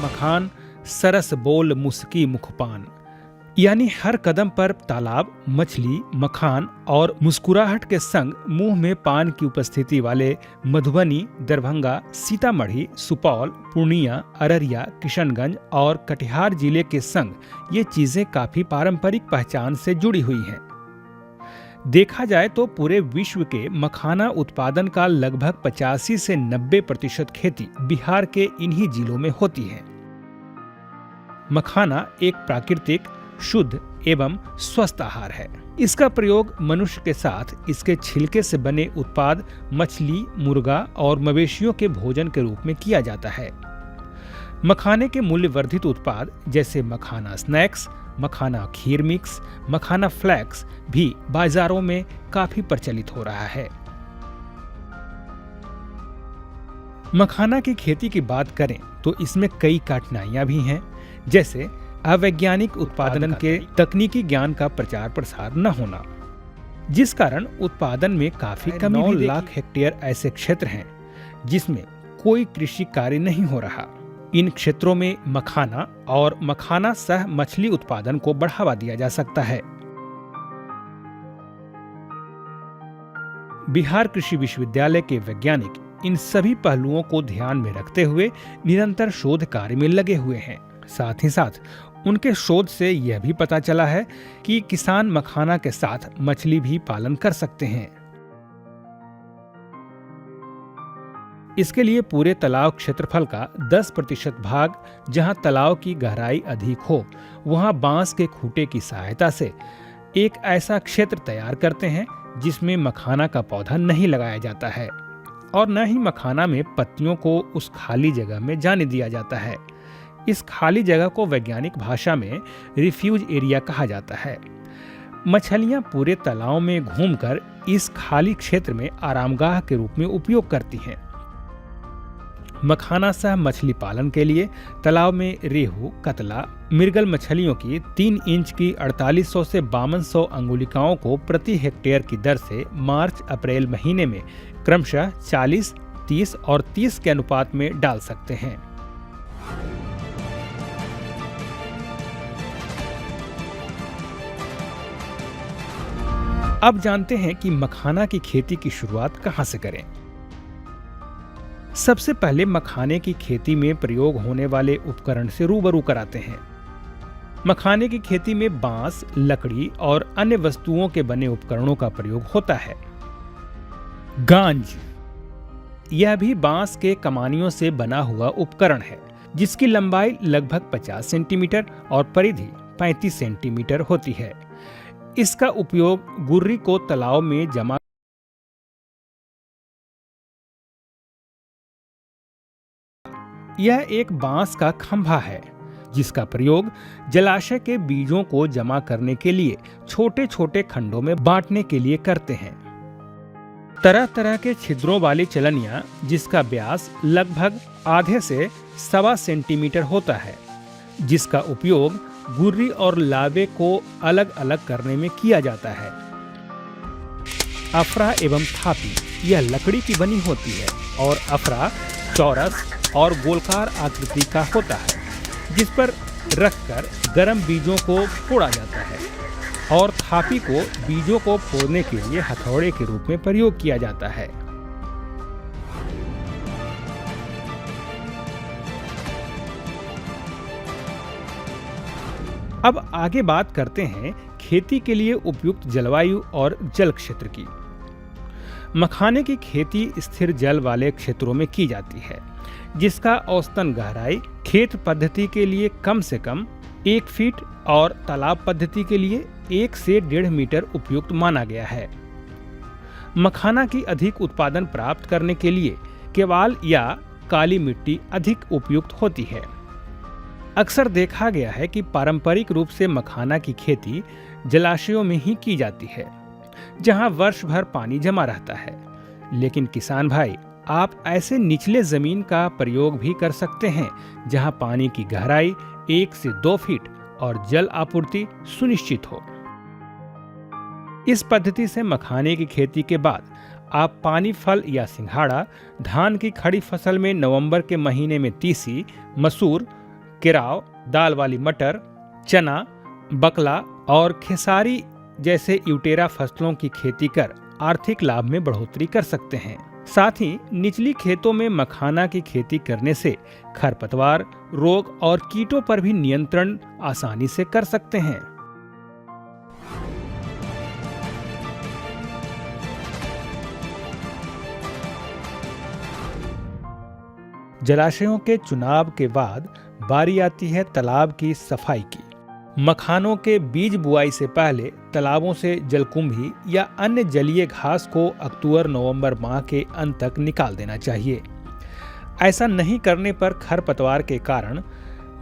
मखान सरस बोल मुस्की मुखपान, यानी हर कदम पर तालाब, मछली, मखान और मुस्कुराहट के संग मुंह में पान की उपस्थिति वाले मधुबनी, दरभंगा, सीतामढ़ी, सुपौल, पूर्णिया, अररिया, किशनगंज और कटिहार जिले के संग ये चीजें काफी पारंपरिक पहचान से जुड़ी हुई हैं। देखा जाए तो पूरे विश्व के मखाना उत्पादन का लगभग 85 से 90% खेती बिहार के इन्हीं जिलों में होती है। मखाना एक प्राकृतिक, शुद्ध एवं स्वस्थ आहार है। इसका प्रयोग मनुष्य के साथ इसके छिलके से बने उत्पाद मछली, मुर्गा और मवेशियों के भोजन के रूप में किया जाता है। मखाने के मूल्यवर्धित उत्पाद जैसे मखाना स्नैक्स, मखाना खीर मिक्स, मखाना फ्लैक्स भी बाजारों में काफी प्रचलित हो रहा है। मखाना की खेती की बात करें तो इसमें कई कठिनाइयां भी हैं, जैसे अवैज्ञानिक उत्पादन के तकनीकी ज्ञान का प्रचार प्रसार न होना, जिस कारण उत्पादन में काफी कमी। 9 लाख हेक्टेयर ऐसे क्षेत्र हैं जिसमें कोई कृषि कार्य नहीं हो रहा। इन क्षेत्रों में मखाना और मखाना सह मछली उत्पादन को बढ़ावा दिया जा सकता है। बिहार कृषि विश्वविद्यालय के वैज्ञानिक इन सभी पहलुओं को ध्यान में रखते हुए निरंतर शोध कार्य में लगे हुए हैं। साथ ही साथ उनके शोध से यह भी पता चला है कि किसान मखाना के साथ मछली भी पालन कर सकते हैं। इसके लिए पूरे तालाब क्षेत्रफल का 10% भाग, जहां तालाब की गहराई अधिक हो, वहां बांस के खूंटे की सहायता से एक ऐसा क्षेत्र तैयार करते हैं जिसमें मखाना का पौधा नहीं लगाया जाता है और न ही मखाना में पत्तियों को उस खाली जगह में जाने दिया जाता है। इस खाली जगह को वैज्ञानिक भाषा में रिफ्यूज एरिया कहा जाता है। मछलियां पूरे तालाब में घूमकर इस खाली क्षेत्र में आरामगाह के रूप में उपयोग करती हैं। मखाना सह मछली पालन के लिए तालाब में रेहू, कतला, मृगल मछलियों की 3 इंच की 4800 से 5200 अंगुलिकाओं को प्रति हेक्टेयर की दर से मार्च-अप्रैल महीने में क्रमशः 40, 30 और 30 के अनुपात में डाल सकते हैं। अब जानते हैं कि मखाना की खेती की शुरुआत कहां से करें। सबसे पहले मखाने की खेती में प्रयोग होने वाले उपकरण से रूबरू कराते हैं। मखाने की खेती में बांस, लकड़ी और अन्य वस्तुओं के बने उपकरणों का प्रयोग होता है। गांज, यह भी बांस के कमानियों से बना हुआ उपकरण है, जिसकी लंबाई लगभग 50 सेंटीमीटर और परिधि 35 सेंटीमीटर होती है। इसका उपयोग गुर्री को तालाब में जमा यह एक बांस का खंभा है जिसका प्रयोग जलाशय के बीजों को जमा करने के लिए छोटे छोटे खंडों में बांटने के लिए करते हैं। तरह तरह के छिद्रों वाली चलनियां जिसका व्यास लगभग आधे से 1.25 सेंटीमीटर होता है, जिसका उपयोग गुर्री और लावे को अलग अलग करने में किया जाता है। अफरा एवं थापी, यह लकड़ी की बनी होती है और अफरा चौरस और गोलकार आकृति का होता है, जिस पर रखकर गर्म बीजों को फोड़ा जाता है और थापी को बीजों को फोड़ने के लिए हथौड़े के रूप में प्रयोग किया जाता है। अब आगे बात करते हैं खेती के लिए उपयुक्त जलवायु और जल क्षेत्र की। मखाने की खेती स्थिर जल वाले क्षेत्रों में की जाती है, जिसका औसतन गहराई खेत पद्धति के लिए कम से कम 1 फीट और तालाब पद्धति के लिए 1 से 1.5 मीटर उपयुक्त माना गया है। मखाना की अधिक उत्पादन प्राप्त करने के लिए केवाल या काली मिट्टी अधिक उपयुक्त होती है। अक्सर देखा गया है कि पारंपरिक रूप से मखाना की खेती जलाशयों में ही की जाती है, जहां वर्ष भर पानी जमा रहता है। लेकिन किसान भाई, आप ऐसे निचले जमीन का प्रयोग भी कर सकते हैं जहां पानी की गहराई 1 से 2 फीट और जल आपूर्ति सुनिश्चित हो। इस पद्धति से मखाने की खेती के बाद आप पानी फल या सिंघाड़ा, धान की खड़ी फसल में नवंबर के महीने में तीसी, मसूर, केराव, दाल वाली मटर, चना, बकला और खेसारी जैसे यूटेरा फसलों की खेती कर आर्थिक लाभ में बढ़ोतरी कर सकते हैं। साथ ही निचली खेतों में मखाना की खेती करने से खरपतवार, रोग और कीटों पर भी नियंत्रण आसानी से कर सकते हैं। जलाशयों के चुनाव के बाद बारी आती है तालाब की सफाई की। मखानों के बीज बुआई से पहले तालाबों से जलकुंभी या अन्य जलीय घास को अक्टूबर-नवंबर माह के अंत तक निकाल देना चाहिए। ऐसा नहीं करने पर खरपतवार के कारण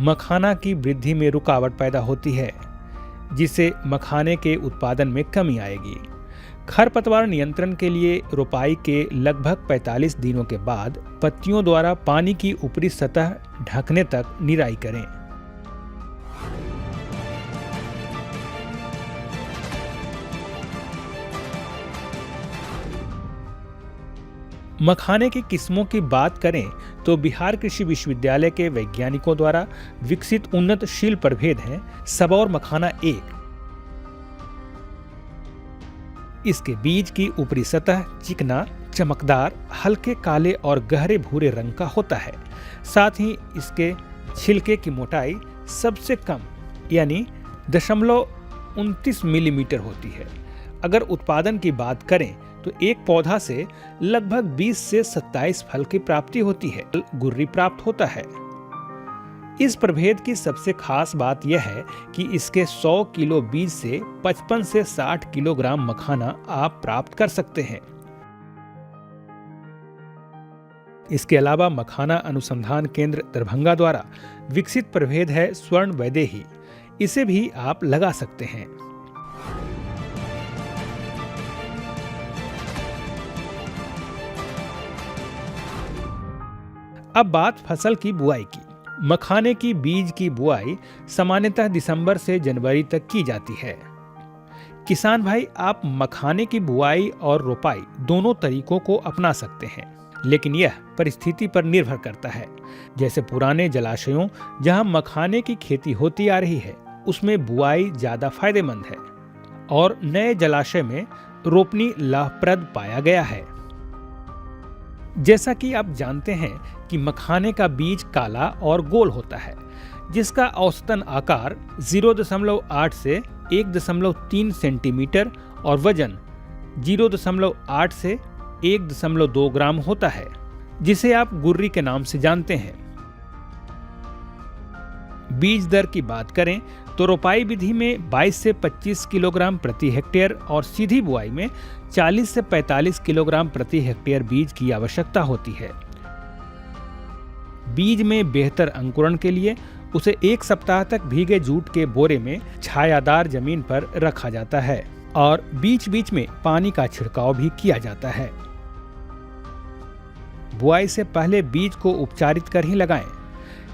मखाना की वृद्धि में रुकावट पैदा होती है, जिससे मखाने के उत्पादन में कमी आएगी। खरपतवार नियंत्रण के लिए रोपाई के लगभग 45 दिनों के बाद पत्तियों द्वारा पानी की ऊपरी सतह ढकने तक निराई करें। मखाने की किस्मों की बात करें तो बिहार कृषि विश्वविद्यालय के वैज्ञानिकों द्वारा विकसित उन्नतशील प्रभेद है सबौर मखाना 1। इसके बीज की ऊपरी सतह चिकना, चमकदार, हल्के काले और गहरे भूरे रंग का होता है। साथ ही इसके छिलके की मोटाई सबसे कम यानी 0.29 मिलीमीटर होती है। अगर उत्पादन की बात करें तो एक पौधा से लगभग 20 से 27 फल की प्राप्ति होती है। गुर्री प्राप्त होता है। इस प्रभेद की सबसे खास बात यह है कि इसके 100 किलो बीज से 55 से 60 किलोग्राम मखाना आप प्राप्त कर सकते हैं। इसके अलावा मखाना अनुसंधान केंद्र दरभंगा द्वारा विकसित प्रभेद है स्वर्ण वैदेही। इसे भी आप लगा सकते हैं। अब बात फसल की बुआई की। मखाने की बीज की बुआई सामान्यतः दिसंबर से जनवरी तक की जाती है। किसान भाई, आप मखाने की बुआई और रोपाई दोनों तरीकों को अपना सकते हैं, लेकिन यह परिस्थिति पर निर्भर करता है। जैसे पुराने जलाशयों जहां मखाने की खेती होती आ रही है, उसमें बुआई ज्यादा फायदेमंद है और नए जलाशय में रोपनी लाभप्रद पाया गया है। जैसा कि आप जानते हैं कि मखाने का बीज काला और गोल होता है, जिसका औसतन आकार 0.8 से 1.3 सेंटीमीटर और वजन 0.8 से 1.2 ग्राम होता है, जिसे आप गुर्री के नाम से जानते हैं। बीज दर की बात करें तो रोपाई विधि में 22 से 25 किलोग्राम प्रति हेक्टेयर और सीधी बुआई में 40 से 45 किलोग्राम प्रति हेक्टेयर बीज की आवश्यकता होती है। बीज में बेहतर अंकुरण के लिए उसे 1 सप्ताह तक भीगे जूट के बोरे में छायादार जमीन पर रखा जाता है और बीच बीच में पानी का छिड़काव भी किया जाता है। बुआई से पहले बीज को उपचारित कर ही लगाएं।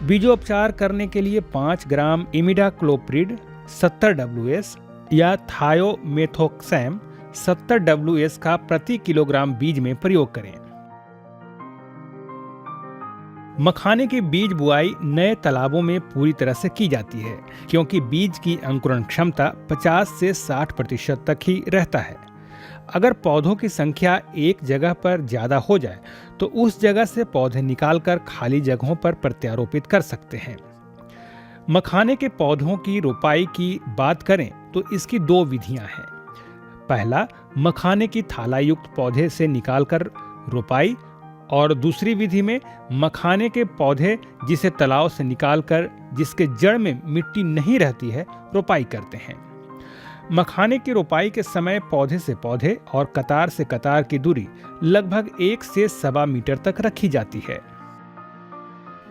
बीजोपचार करने के लिए 5 ग्राम इमिडाक्लोप्रिड 70 WS या थायोमेथोक्सैम 70 WS का प्रति किलोग्राम बीज में प्रयोग करें। मखाने की बीज बुआई नए तालाबों में पूरी तरह से की जाती है, क्योंकि बीज की अंकुरण क्षमता 50 से 60% तक ही रहता है। अगर पौधों की संख्या एक जगह पर ज्यादा हो जाए तो उस जगह से पौधे निकालकर खाली जगहों पर प्रत्यारोपित कर सकते हैं। मखाने के पौधों की रोपाई की बात करें तो इसकी 2 विधियां हैं। पहला, मखाने की थालायुक्त पौधे से निकालकर रोपाई, और दूसरी विधि में मखाने के पौधे जिसे तालाब से निकालकर जिसके जड़ में मिट्टी नहीं रहती है रोपाई करते हैं। मखाने की रोपाई के समय पौधे से पौधे और कतार से कतार की दूरी लगभग 1 से 1.25 मीटर तक रखी जाती है।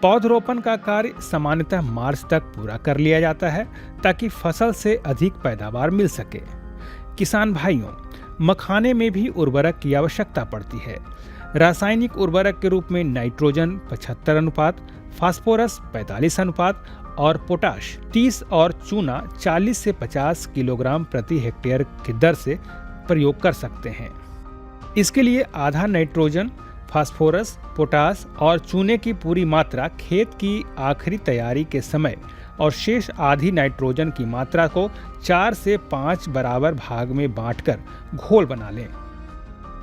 पौधरोपण का कार्य सामान्यतः मार्च तक पूरा कर लिया जाता है ताकि फसल से अधिक पैदावार मिल सके। किसान भाइयों, मखाने में भी उर्वरक की आवश्यकता पड़ती है। रासायनिक उर्वरक के रूप में नाइट्रोजन 75 अनुपात, फास्फोरस 45 अनुपात और पोटाश 30 और चूना 40 से 50 किलोग्राम प्रति हेक्टेयर की दर से प्रयोग कर सकते हैं। इसके लिए आधा नाइट्रोजन फास्फोरस, पोटास और चूने की पूरी मात्रा खेत की आखिरी तैयारी के समय और शेष आधी नाइट्रोजन की मात्रा को 4 से 5 बराबर भाग में बांटकर घोल बना लें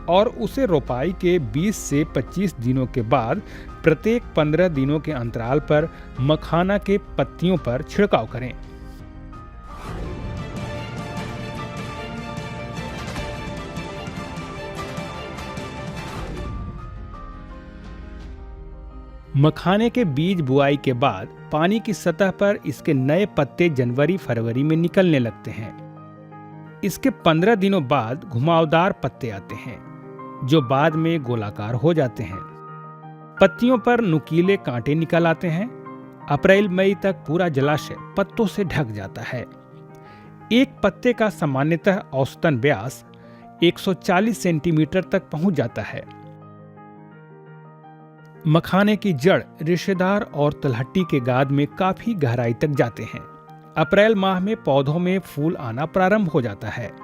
और उसे रोपाई के 20 से 25 दिनों के बाद प्रत्येक 15 दिनों के अंतराल पर मखाना के पत्तियों पर छिड़काव करें। मखाने के बीज बुआई के बाद पानी की सतह पर इसके नए पत्ते जनवरी-फरवरी में निकलने लगते हैं। इसके 15 दिनों बाद घुमावदार पत्ते आते हैं जो बाद में गोलाकार हो जाते हैं। पत्तियों पर नुकीले कांटे निकल आते हैं। अप्रैल मई तक पूरा जलाशय पत्तों से ढक जाता है। एक पत्ते का सामान्यतः औसतन व्यास 140 सेंटीमीटर तक पहुंच जाता है। मखाने की जड़ रेशेदार और तलहटी के गाद में काफी गहराई तक जाते हैं। अप्रैल माह में पौधों में फूल आना प्रारंभ हो जाता है।